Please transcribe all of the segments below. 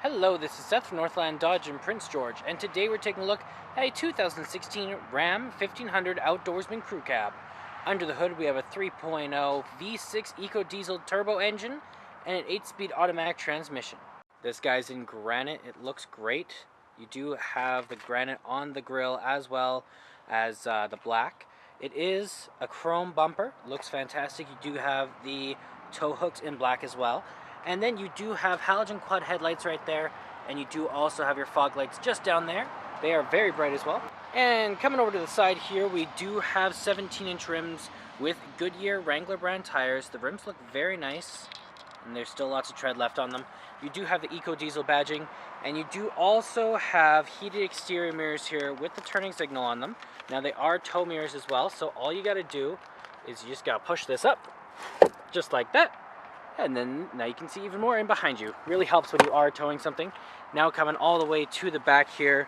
Hello, this is Seth from Northland Dodge in Prince George, and today we're taking a look at a 2016 Ram 1500 Outdoorsman Crew Cab. Under the hood we have a 3.0 V6 Eco Diesel turbo engine and an 8-speed automatic transmission. This guy's in granite. It looks great. You do have the granite on the grille as well as the black. It is a chrome bumper. Looks fantastic. You do have the tow hooks in black as well. And then you do have halogen quad headlights right there, and you do also have your fog lights just down there. They are very bright as well. And coming over to the side here, we do have 17-inch rims with Goodyear Wrangler brand tires. The rims look very nice, and there's still lots of tread left on them. You do have the Eco Diesel badging, and you do also have heated exterior mirrors here with the turning signal on them. Now they are tow mirrors as well, so all you gotta do is you just gotta push this up, just like that. And then now you can see even more in behind you. Really helps when you are towing something. Now coming all the way to the back here,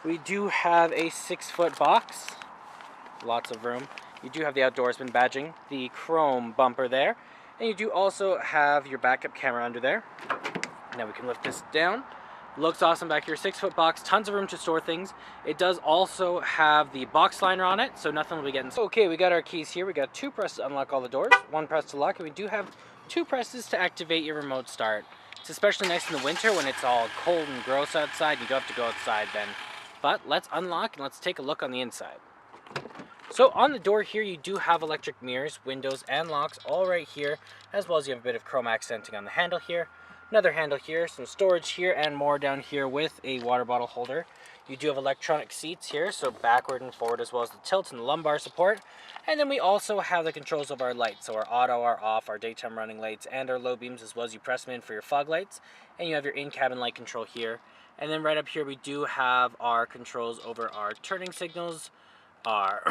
we do have a 6-foot box. Lots of room. You do have the Outdoorsman badging, the chrome bumper there, and you do also have your backup camera under there. Now we can lift this down. Looks awesome back here. 6-foot box, tons of room to store things. It does also have the box liner on it, so nothing will be getting... Okay, we got our keys here. We got 2 presses to unlock all the doors, 1 press to lock, and we do have 2 presses to activate your remote start. It's especially nice in the winter when it's all cold and gross outside. You don't have to go outside then. But let's unlock and let's take a look on the inside. So on the door here, you do have electric mirrors, windows, and locks all right here, as well as you have a bit of chrome accenting on the handle here. Another handle here, some storage here, and more down here with a water bottle holder. You do have electronic seats here, so backward and forward, as well as the tilt and the lumbar support. And then we also have the controls of our lights, so our auto, our off, our daytime running lights, and our low beams, as well as you press them in for your fog lights. And you have your in-cabin light control here. And then right up here we do have our controls over our turning signals, our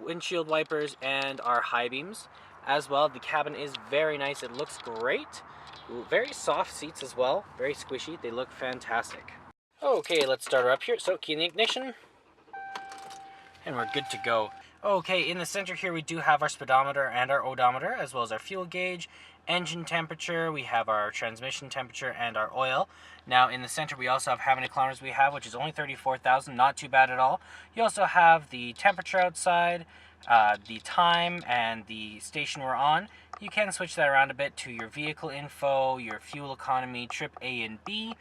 windshield wipers, and our high beams. As well, the cabin is very nice. It looks great. Very soft seats as well, very squishy. They look fantastic. Okay, let's start her up here. So key in the ignition, and we're good to go. Okay, in the center here we do have our speedometer and our odometer, as well as our fuel gauge, engine temperature, we have our transmission temperature, and our oil. Now in the center we also have how many kilometers we have, which is only 34,000, not too bad at all. You also have the temperature outside, the time, and the station we're on. You can switch that around a bit to your vehicle info, your fuel economy, trip A and B.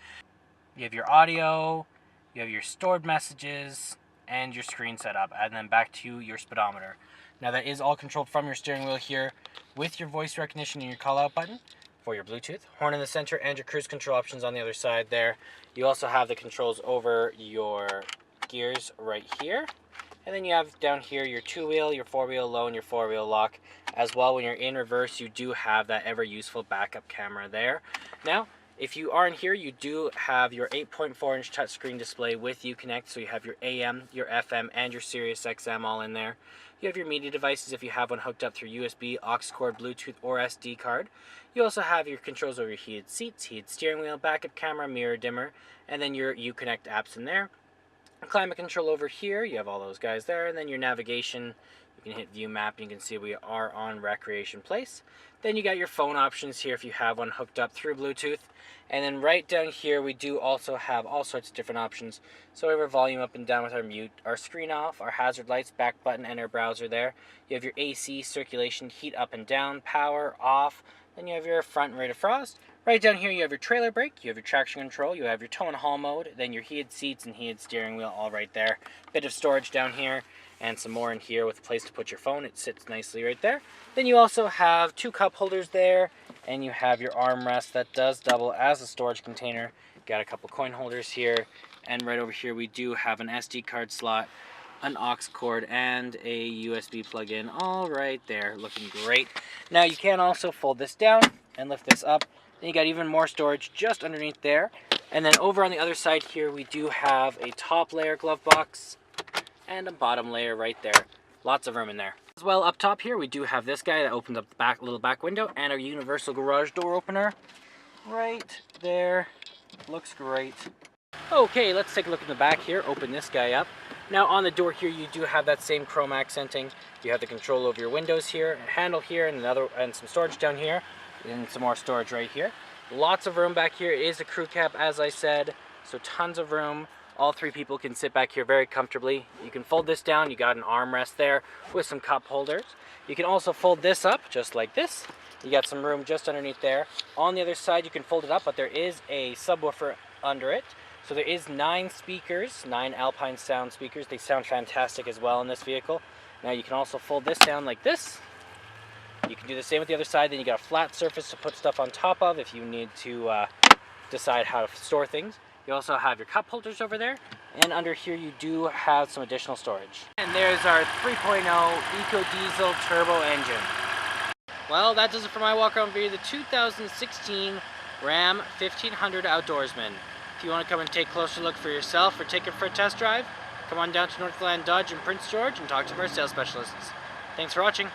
You have your audio, you have your stored messages, and your screen setup, and then back to your speedometer. Now that is all controlled from your steering wheel here with your voice recognition and your call out button for your Bluetooth, horn in the center, and your cruise control options on the other side there. You also have the controls over your gears right here. And then you have down here your 2-wheel, your 4-wheel low, and your 4-wheel lock. As well, when you're in reverse, you do have that ever useful backup camera there. Now, if you are in here, you do have your 8.4-inch touchscreen display with Uconnect. So you have your AM, your FM, and your SiriusXM all in there. You have your media devices if you have one hooked up through USB, aux cord, Bluetooth, or SD card. You also have your controls over your heated seats, heated steering wheel, backup camera, mirror dimmer, and then your Uconnect apps in there. Climate control over here, you have all those guys there, and then your navigation, you can hit view map and you can see we are on Recreation Place. Then you got your phone options here if you have one hooked up through Bluetooth. And then right down here we do also have all sorts of different options. So we have our volume up and down with our mute, our screen off, our hazard lights, back button, and our browser there. You have your AC, circulation, heat up and down, power, off. Then you have your front and rear defrost. Right down here you have your trailer brake, you have your traction control, you have your tow and haul mode, then your heated seats and heated steering wheel all right there. Bit of storage down here and some more in here with a place to put your phone. It sits nicely right there. Then you also have 2 cup holders there, and you have your armrest that does double as a storage container. Got a couple coin holders here, and right over here we do have an SD card slot, an aux cord, and a USB plug-in all right there, looking great. Now you can also fold this down and lift this up. Then you got even more storage just underneath there. And then over on the other side here, we do have a top layer glove box and a bottom layer right there. Lots of room in there. As well, up top here, we do have this guy that opens up the back, little back window, and our universal garage door opener right there. Looks great. Okay, let's take a look in the back here. Open this guy up. Now on the door here, you do have that same chrome accenting. You have the control over your windows here, a handle here, and some storage down here, and some more storage right here. Lots of room back here. It is a crew cab, as I said, so tons of room. All three people can sit back here very comfortably. You can fold this down. You got an armrest there with some cup holders. You can also fold this up just like this. You got some room just underneath there. On the other side, you can fold it up, but there is a subwoofer under it. So there is 9 speakers, 9 Alpine sound speakers. They sound fantastic as well in this vehicle. Now you can also fold this down like this. You can do the same with the other side. Then you got a flat surface to put stuff on top of if you need to decide how to store things. You also have your cup holders over there, and under here you do have some additional storage. And there's our 3.0 Eco Diesel Turbo engine. Well, that does it for my walk around video, the 2016 Ram 1500 Outdoorsman. If you want to come and take a closer look for yourself or take it for a test drive, come on down to Northland Dodge in Prince George and talk to our sales specialists. Thanks for watching.